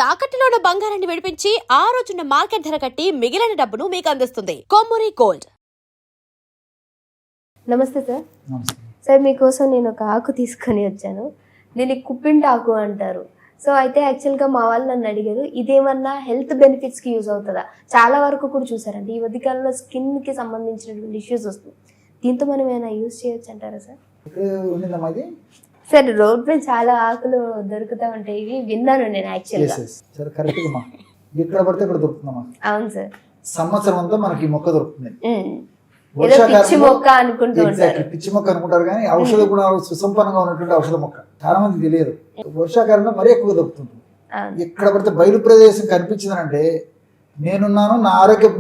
తాకట్టులో ఉన్న బంగారాన్ని విడిపించి ఆ రోజున్న మార్కెట్ ధర కట్టి మిగిలిన డబ్బును మీకు అందిస్తుంది కొమ్మూరి గోల్డ్. నమస్తే సార్. సార్ మీకోసం నేను ఒక ఆకు తీసుకొని వచ్చాను. దీన్ని కుప్పింటాకు అంటారు. సో అయితే యాక్చువల్గా మా వాళ్ళు నన్ను అడిగారు, ఇదేమన్నా హెల్త్ బెనిఫిట్స్కి యూజ్ అవుతుందా? చాలా వరకు కూడా చూసారంటే ఈ మధ్యకాలంలో స్కిన్కి సంబంధించినటువంటి ఇష్యూస్ వస్తుంది. దీంతో మనం ఏమైనా యూజ్ చేయొచ్చు అంటారా సార్? సార్ రోడ్ పై చాలా ఆకులు దొరుకుతా ఉంటాయి, ఇవి విన్నాను నేను యాక్చువల్గా. ఎక్కడ పడితే ఇక్కడ దొరుకుతుందమ్మా. అవును సార్. సంవత్సరం అంతా మనకి మొక్క దొరుకుతుంది. పిచ్చి మొక్క అనుకుంటూ ఉంటారు. పిచ్చి మొక్క అనుకుంటారు కానీ ఔషధ గుణాలు సుసంపన్నంగా ఉన్నటువంటి ఔషధ మొక్క చాలా మంది తెలియదు. వర్షాకాలంలో మరీ ఎక్కువ దొరుకుతుంది. ఎక్కడ పడితే బయలు ప్రదేశం కనిపించిందంటే నేనున్నాను, నా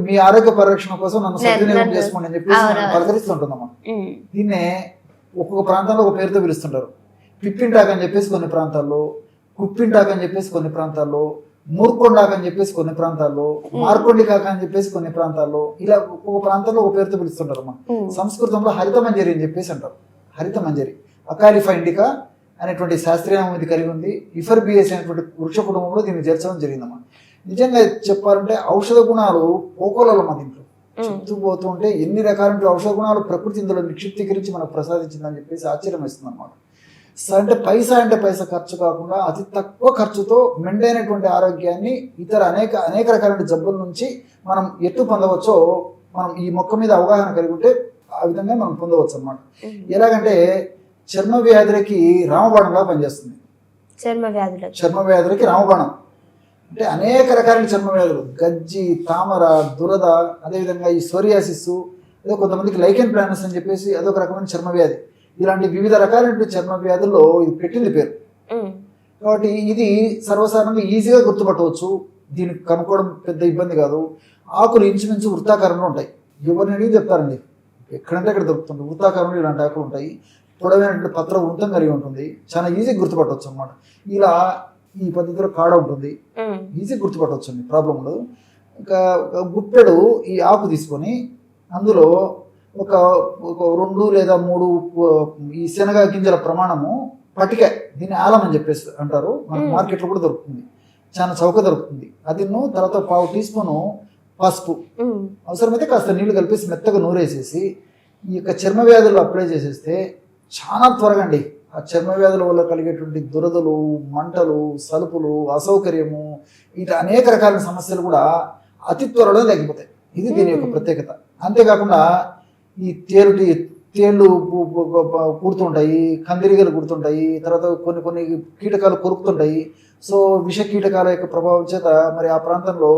మీ ఆరోగ్య పరిరక్షణ కోసం నన్ను సద్వినియోగం చేసుకోండి అని చెప్పేసి పలకరిస్తుంటుందమ్మా. దీన్నే ఒక్కొక్క ప్రాంతంలో ఒక పేరుతో పిలుస్తుంటారు. పిప్పింటాకు అని చెప్పేసి కొన్ని ప్రాంతాల్లో, కుప్పింటాకు అని చెప్పేసి కొన్ని ప్రాంతాల్లో, మూర్కొండాకు అని చెప్పేసి కొన్ని ప్రాంతాల్లో, మార్కొండి కాక అని చెప్పేసి కొన్ని ప్రాంతాల్లో, ఇలా ఒక్కొక్క ప్రాంతంలో ఒక పేరుతో పిలుస్తుంటారు అమ్మా. సంస్కృతంలో హరిత మంజరి అని చెప్పేసి అంటారు. హరిత మంజరి అకాలిఫా ఇండికా అనేటువంటి శాస్త్రీయనామం ఇది కలిగి ఉంది. ఇఫర్బియస్ అనేటువంటి వృక్ష కుటుంబంలో దీన్ని చేర్చడం జరిగిందమ్మా. నిజంగా చెప్పాలంటే ఔషధ గుణాలు పోకోలలో మా దీంట్లో చెప్తూ పోతూ ఉంటే ఎన్ని రకాల ఔషధ గుణాలు ప్రకృతి ఇందులో నిక్షిప్తీకరించి మనకు ప్రసాదించిందని చెప్పేసి ఆశ్చర్యం వేస్తుంది అనమాట. అంటే పైసా ఖర్చు కాకుండా అతి తక్కువ ఖర్చుతో మెండైనటువంటి ఆరోగ్యాన్ని ఇతర అనేక రకాల జబ్బుల నుంచి మనం ఎట్టు పొందవచ్చో మనం ఈ మొక్క మీద అవగాహన కలిగి ఉంటే ఆ విధంగా మనం పొందవచ్చు అనమాట. ఎలాగంటే చర్మ వ్యాధులకి రామబాణంలా పనిచేస్తుంది. చర్మ వ్యాధులకి రామబాణం అంటే అనేక రకాల చర్మ వ్యాధులు, గజ్జి, తామర, దురద, అదేవిధంగా ఈ సోరియాసిస్, అదే కొంతమందికి లైకెన్ ప్లానస్ అని చెప్పేసి అదొక రకమైన చర్మ వ్యాధి. ఇలాంటి వివిధ రకాలైన చర్మ వ్యాధుల్లో ఇది పెట్టింది పేరు. కాబట్టి ఇది సర్వసాధారణంగా ఈజీగా గుర్తుపట్టవచ్చు. దీనికి కనుక్కోవడం పెద్ద ఇబ్బంది కాదు. ఆకులు ఇంచుమించు వృత్తాకారంలో ఉంటాయి. ఎవరిని అడిగి చెప్తారండి, ఎక్కడంటే అక్కడ దొరుకుతుంది. వృత్తాకారంలో ఇలాంటి ఆకులు ఉంటాయి. పొడవైనటువంటి పత్ర వృత్తం కలిగి ఉంటుంది. చాలా ఈజీగా గుర్తుపట్టవచ్చు అన్నమాట. ఇలా ఈ పద్ధతిలో కాడ ఉంటుంది, ఈజీ గుర్తుపట్టవచ్చు అండి, ప్రాబ్లం ఉండదు. ఇంకా గుప్పెడు ఈ ఆకు తీసుకొని అందులో ఒక 2 లేదా 3 ఈ శనగ గింజల ప్రమాణము పటిక, దీన్ని ఆలం అని చెప్పేసి అంటారు. మనకు మార్కెట్లో కూడా దొరుకుతుంది, చాలా చౌక దొరుకుతుంది. అది తర్వాత 1/4 టీ స్పూను పసుపు, అవసరమైతే కాస్త నీళ్లు కలిపేసి మెత్తగా నూరేసేసి ఈ యొక్క చర్మ వ్యాధుల్లో అప్లై చేసేస్తే చాలా త్వరగా అండి ఆ చర్మ వ్యాధుల వల్ల కలిగేటువంటి దురదలు, మంటలు, సలుపులు, అసౌకర్యము, ఇట్లా అనేక రకాల సమస్యలు కూడా అతి త్వరలో తగ్గిపోతాయి. ఇది దీని యొక్క ప్రత్యేకత. అంతేకాకుండా ఈ తేళ్ళు కుడుతుంటాయి, కందిరీగలు కుడుతుంటాయి, తర్వాత కొన్ని కీటకాలు కొరుకుతుంటాయి. సో విష కీటకాల యొక్క ప్రభావం చేత మరి ఆ ప్రాంతంలో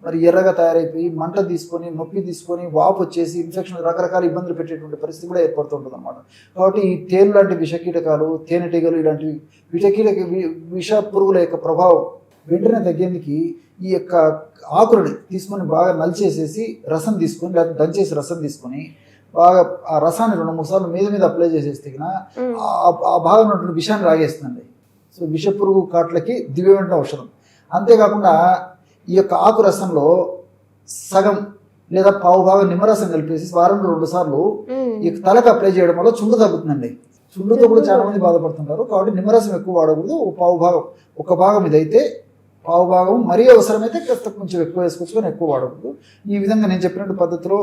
మరి ఎర్రగా తయారైపోయి మంట తీసుకొని, నొప్పి తీసుకొని, వాపు వచ్చేసి ఇన్ఫెక్షన్, రకరకాల ఇబ్బందులు పెట్టేటువంటి పరిస్థితి కూడా ఏర్పడుతుంటుంది అనమాట. కాబట్టి ఈ తేలు లాంటి విష కీటకాలు, తేనెటీగలు ఇలాంటివి విష పురుగుల యొక్క ప్రభావం వెంటనే తగ్గేందుకు ఈ యొక్క ఆకులని తీసుకొని బాగా నలిచేసేసి రసం తీసుకొని, లేకపోతే దంచేసి రసం తీసుకొని బాగా ఆ రసాన్ని 2-3 సార్లు మీద అప్లై చేసేస్తే ఆ భాగం ఉన్నటువంటి విషయాన్ని లాగేస్తుందండి. సో విషపురుగు కాట్లకి దివ్యమైన ఔషధం. అంతేకాకుండా ఈ యొక్క ఆకు రసంలో సగం లేదా 1/4 భాగం నిమ్మరసం కలిపేసి వారంలో 2 సార్లు ఈ తలకు అప్లై చేయడం వల్ల చుండు తగ్గుతుందండి. చుండుతో కూడా చాలా మంది బాధపడుతుంటారు. కాబట్టి నిమ్మరసం ఎక్కువ వాడకూడదు. 1/4 భాగం, ఒక భాగం ఇదైతే 1/4 భాగం, మరీ అవసరమైతే కొంచెం ఎక్కువ వేసుకొచ్చుకొని ఎక్కువ వాడకూడదు. ఈ విధంగా నేను చెప్పినట్టు పద్ధతిలో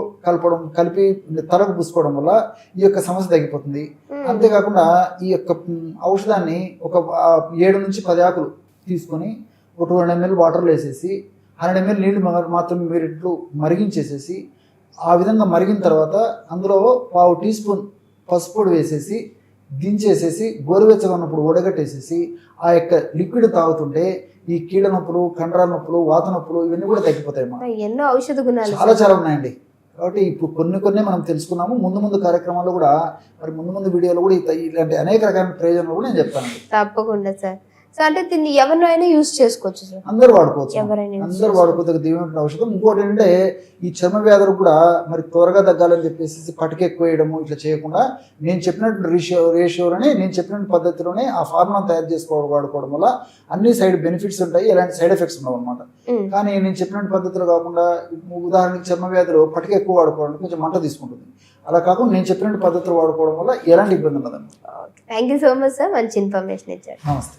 కలిపి తలకు పూసుకోవడం వల్ల ఈ యొక్క సమస్య తగ్గిపోతుంది. అంతేకాకుండా ఈ యొక్క ఔషధాన్ని ఒక 7 నుంచి 10 ఆకులు తీసుకొని ఒక 200 ml వాటర్లో వేసేసి 100 ml నీళ్లు మాత్రం మీరిట్లు మరిగించేసేసి, ఆ విధంగా మరిగిన తర్వాత అందులో 1/4 టీ స్పూన్ పసుపు పొడి వేసేసి దించేసేసి గోరువెచ్చగా ఉన్నప్పుడు వడగట్టేసేసి ఆ యొక్క లిక్విడ్ తాగుతుంటే ఈ కీళ్ళ నొప్పులు, కండరాల నొప్పులు, వాత నొప్పులు ఇవన్నీ కూడా తగ్గిపోతాయి. ఎన్నో ఔషధ గుణాలు చాలా ఉన్నాయండి. కాబట్టి ఇప్పుడు కొన్ని మనం తెలుసుకున్నాము. ముందు కార్యక్రమాల్లో కూడా మరి ముందు వీడియోలో కూడా ఇలాంటి అనేక రకాల ప్రయోజనాలు కూడా నేను చెప్తాను. తప్పకుండా సార్. సో అంటే దీన్ని ఎవరినైనా యూజ్ చేసుకోవచ్చు సార్? అందరూ వాడుకోవచ్చు, అందరూ వాడుకోవచ్చు దివ్యమైన ఔషధం. ఇంకోటి ఏంటంటే ఈ చర్మ వ్యాధులు కూడా మరి త్వరగా తగ్గాలని చెప్పేసి పటిక ఎక్కువ వేయడము ఇట్లా చేయకుండా నేను చెప్పినట్టు రేషియోలోనే, నేను చెప్పిన పద్ధతిలోనే ఆ ఫార్ములా తయారు చేసుకోవడం వాడుకోవడం వల్ల అన్ని సైడ్ బెనిఫిట్స్ ఉంటాయి, ఎలాంటి సైడ్ ఎఫెక్ట్స్ ఉండవు అనమాట. కానీ నేను చెప్పినట్టు పద్ధతిలో కాకుండా ఉదాహరణకి చర్మ వ్యాధులు పటిక ఎక్కువ వాడుకోవడం కొంచెం మంట తీసుకుంటుంది. అలా కాకుండా నేను చెప్పినట్టు పద్ధతిలో వాడుకోవడం వల్ల ఎలాంటి ఇబ్బంది ఉండదు. Thank you so much sir, మంచి ఇన్ఫర్మేషన్ ఇచ్చారు. నమస్తే.